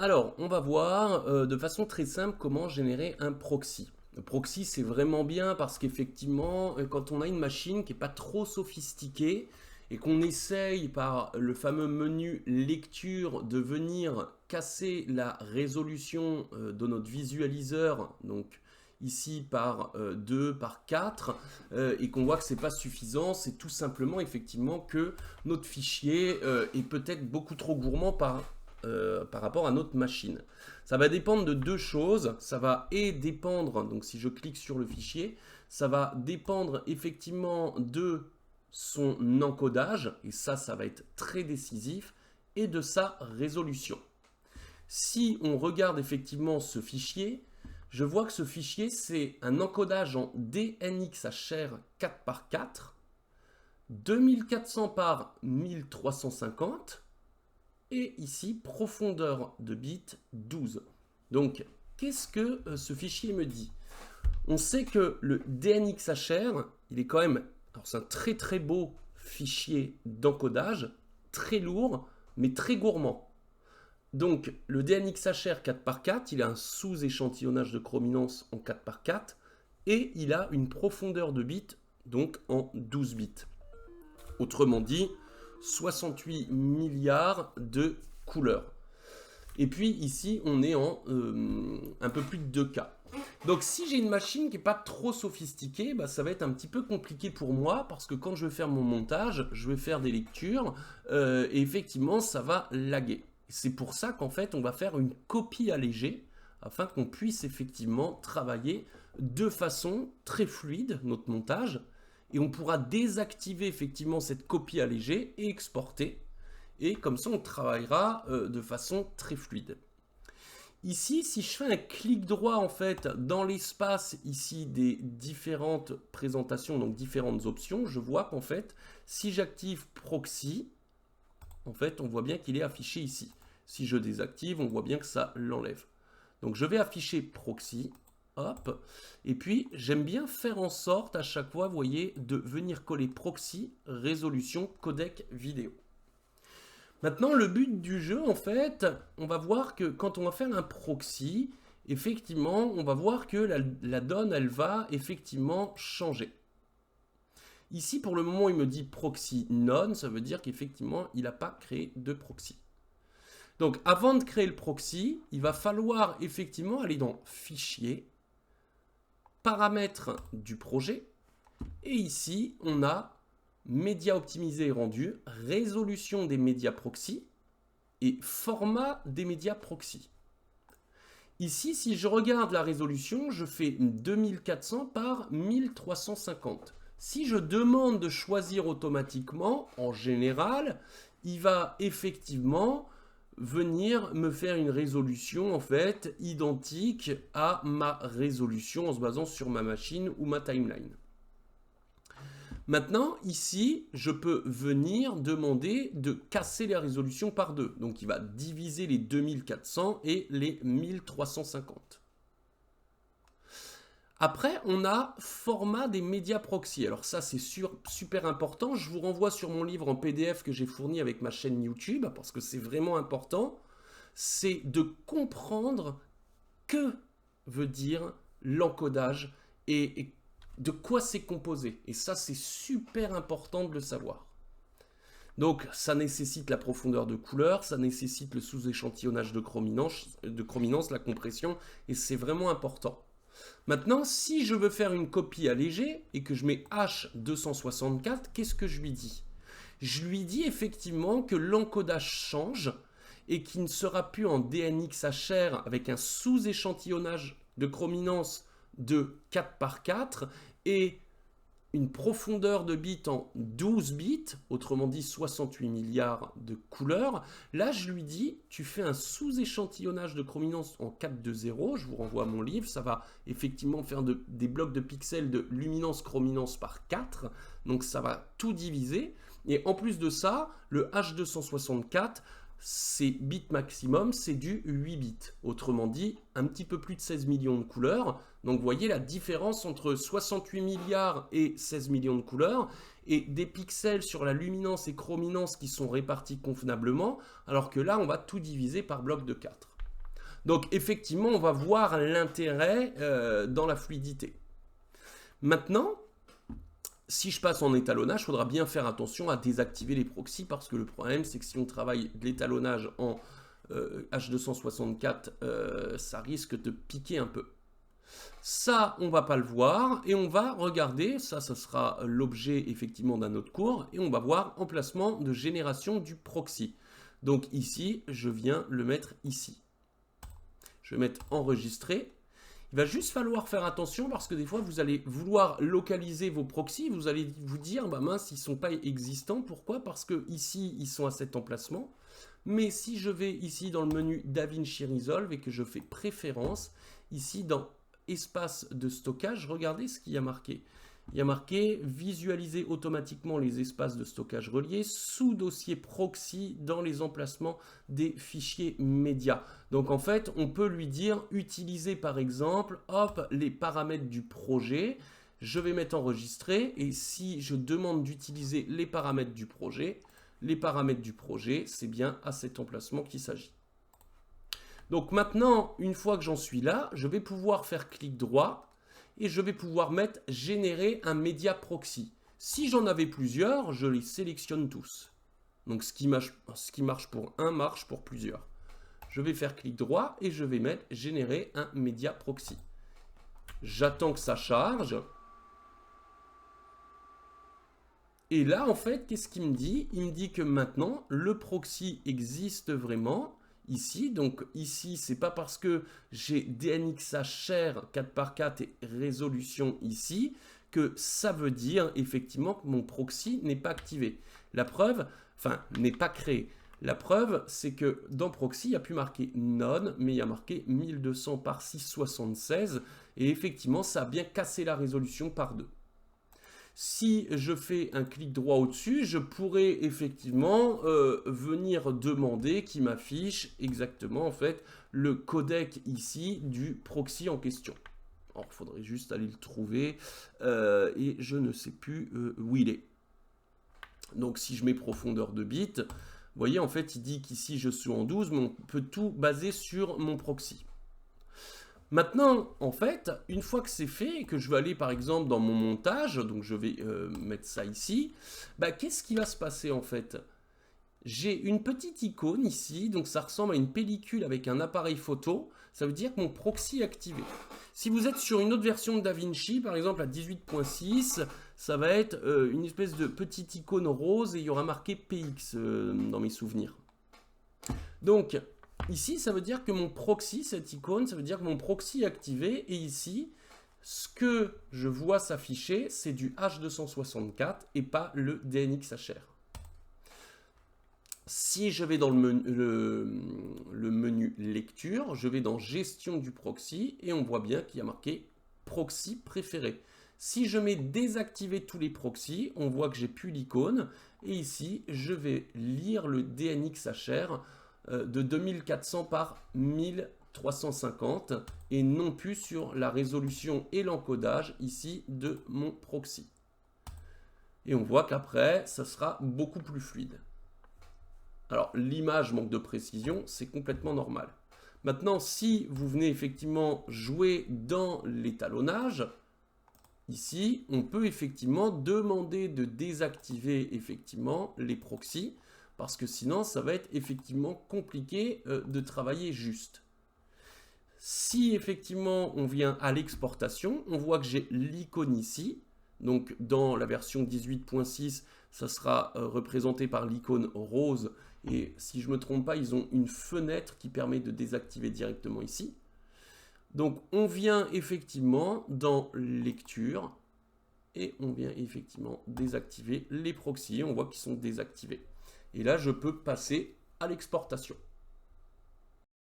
Alors, on va voir de façon très simple comment générer un proxy. Le proxy, c'est vraiment bien parce qu'effectivement, quand on a une machine qui n'est pas trop sophistiquée et qu'on essaye par le fameux menu lecture de venir casser la résolution de notre visualiseur, donc ici par 2, par 4, et qu'on voit que ce n'est pas suffisant, c'est tout simplement effectivement que notre fichier est peut-être beaucoup trop gourmand par rapport à notre machine. Ça va dépendre de deux choses. Ça va dépendre, donc si je clique sur le fichier, ça va dépendre effectivement de son encodage, et ça va être très décisif, et de sa résolution. Si on regarde effectivement ce fichier, je vois que ce fichier, c'est un encodage en DNxHR 4 par 4, 2400 par 1350, et ici, profondeur de bit 12. Donc, qu'est-ce que ce fichier me dit? On sait que le DNxHR, il est quand même, alors c'est un très très beau fichier d'encodage, très lourd, mais très gourmand. Donc, le DNxHR 4 par 4, il a un sous-échantillonnage de chrominance en 4 par 4, et il a une profondeur de bit, donc en 12 bits. Autrement dit, 68 milliards de couleurs. Et puis ici, on est en un peu plus de 2K. Donc si j'ai une machine qui n'est pas trop sophistiquée, ça va être un petit peu compliqué pour moi parce que quand je vais faire mon montage, je vais faire des lectures et effectivement, ça va laguer. C'est pour ça qu'en fait, on va faire une copie allégée afin qu'on puisse effectivement travailler de façon très fluide notre montage. Et on pourra désactiver effectivement cette copie allégée et exporter. Et comme ça, on travaillera de façon très fluide. Ici, si je fais un clic droit en fait dans l'espace ici des différentes présentations, donc différentes options, je vois qu'en fait, si j'active proxy, en fait, on voit bien qu'il est affiché ici. Si je désactive, on voit bien que ça l'enlève. Donc je vais afficher proxy. Hop. Et puis, j'aime bien faire en sorte à chaque fois, vous voyez, de venir coller proxy, résolution, codec vidéo. Maintenant, le but du jeu, en fait, on va voir que quand on va faire un proxy, effectivement, on va voir que la donne, elle va effectivement changer. Ici, pour le moment, il me dit proxy none, ça veut dire qu'effectivement, il n'a pas créé de proxy. Donc, avant de créer le proxy, il va falloir effectivement aller dans Fichier, paramètres du projet, et ici on a médias optimisés et rendus, résolution des médias proxy et format des médias proxy. Ici, si je regarde la résolution, je fais 2400 par 1350. Si je demande de choisir automatiquement, en général, il va effectivement venir me faire une résolution en fait identique à ma résolution en se basant sur ma machine ou ma timeline. Maintenant, ici, je peux venir demander de casser la résolution par deux. Donc, il va diviser les 2400 et les 1350. Après, on a format des médias proxy. Alors ça, c'est super important. Je vous renvoie sur mon livre en PDF que j'ai fourni avec ma chaîne YouTube, parce que c'est vraiment important. C'est de comprendre que veut dire l'encodage et de quoi c'est composé. Et ça, c'est super important de le savoir. Donc, ça nécessite la profondeur de couleur, ça nécessite le sous-échantillonnage de chrominance, la compression, et c'est vraiment important. Maintenant, si je veux faire une copie allégée et que je mets H264, qu'est-ce que je lui dis? Je lui dis effectivement que l'encodage change et qu'il ne sera plus en DNxHR avec un sous-échantillonnage de chrominance de 4 par 4 et une profondeur de bits en 12 bits, autrement dit 68 milliards de couleurs. Là, je lui dis, tu fais un sous-échantillonnage de chrominance en 4.2.0, je vous renvoie à mon livre, ça va effectivement faire des blocs de pixels de luminance-chrominance par 4, donc ça va tout diviser. Et en plus de ça, le H264, c'est bits maximum, c'est du 8 bits. Autrement dit, un petit peu plus de 16 millions de couleurs. Donc vous voyez la différence entre 68 milliards et 16 millions de couleurs et des pixels sur la luminance et chrominance qui sont répartis convenablement, alors que là, on va tout diviser par bloc de 4. Donc effectivement, on va voir l'intérêt dans la fluidité. Maintenant, si je passe en étalonnage, il faudra bien faire attention à désactiver les proxys parce que le problème, c'est que si on travaille de l'étalonnage en H264, ça risque de piquer un peu. Ça, on va pas le voir et on va regarder, ça sera l'objet effectivement d'un autre cours, et on va voir emplacement de génération du proxy. Donc ici, je viens le mettre ici. Je vais mettre enregistrer. Il va juste falloir faire attention parce que des fois, vous allez vouloir localiser vos proxys. Vous allez vous dire, bah mince, ils ne sont pas existants. Pourquoi? Parce que ici, ils sont à cet emplacement. Mais si je vais ici dans le menu DaVinci Resolve et que je fais préférences, ici dans espace de stockage, regardez ce qu'il y a marqué. Il y a marqué visualiser automatiquement les espaces de stockage reliés sous dossier proxy dans les emplacements des fichiers médias. Donc en fait, on peut lui dire utiliser par exemple, hop, les paramètres du projet. Je vais mettre enregistrer et si je demande d'utiliser les paramètres du projet, c'est bien à cet emplacement qu'il s'agit. Donc maintenant, une fois que j'en suis là, je vais pouvoir faire clic droit et je vais pouvoir mettre générer un média proxy. Si j'en avais plusieurs, je les sélectionne tous. Donc ce qui marche pour un marche pour plusieurs. Je vais faire clic droit et je vais mettre générer un média proxy. J'attends que ça charge. Et là, en fait, qu'est-ce qu'il me dit? Il me dit que maintenant, le proxy existe vraiment ici. Donc ici, c'est pas parce que j'ai DNxHR 4x4 et résolution ici que ça veut dire effectivement que mon proxy n'est pas activé. La preuve, enfin, n'est pas créé. La preuve, c'est que dans proxy, il n'y a plus marqué none, mais il y a marqué 1200 par 676. Et effectivement, ça a bien cassé la résolution par 2. Si je fais un clic droit au-dessus, je pourrais effectivement venir demander qu'il m'affiche exactement en fait le codec ici du proxy en question. Alors, il faudrait juste aller le trouver et je ne sais plus où il est. Donc, si je mets profondeur de bits, vous voyez, en fait, il dit qu'ici je suis en 12, mais on peut tout baser sur mon proxy. Maintenant, en fait, une fois que c'est fait et que je vais aller par exemple dans mon montage, donc je vais mettre ça ici, bah, qu'est-ce qui va se passer en fait? J'ai une petite icône ici, donc ça ressemble à une pellicule avec un appareil photo, ça veut dire que mon proxy est activé. Si vous êtes sur une autre version de DaVinci, par exemple à 18.6, ça va être une espèce de petite icône rose et il y aura marqué PX dans mes souvenirs. Donc, ici, ça veut dire que mon proxy, cette icône, ça veut dire que mon proxy est activé. Et ici, ce que je vois s'afficher, c'est du H264 et pas le DNxHR. Si je vais dans le menu lecture, je vais dans gestion du proxy et on voit bien qu'il y a marqué proxy préféré. Si je mets désactiver tous les proxys, on voit que j'ai plus l'icône. Et ici, je vais lire le DNxHR de 2400 par 1350 et non plus sur la résolution et l'encodage ici de mon proxy. Et on voit qu'après, ça sera beaucoup plus fluide. Alors, l'image manque de précision, c'est complètement normal. Maintenant, si vous venez effectivement jouer dans l'étalonnage, ici, on peut effectivement demander de désactiver effectivement les proxys parce que sinon, ça va être effectivement compliqué de travailler juste. Si effectivement, on vient à l'exportation, on voit que j'ai l'icône ici. Donc, dans la version 18.6, ça sera représenté par l'icône rose. Et si je ne me trompe pas, ils ont une fenêtre qui permet de désactiver directement ici. Donc, on vient effectivement dans lecture et on vient effectivement désactiver les proxys. On voit qu'ils sont désactivés. Et là, je peux passer à l'exportation.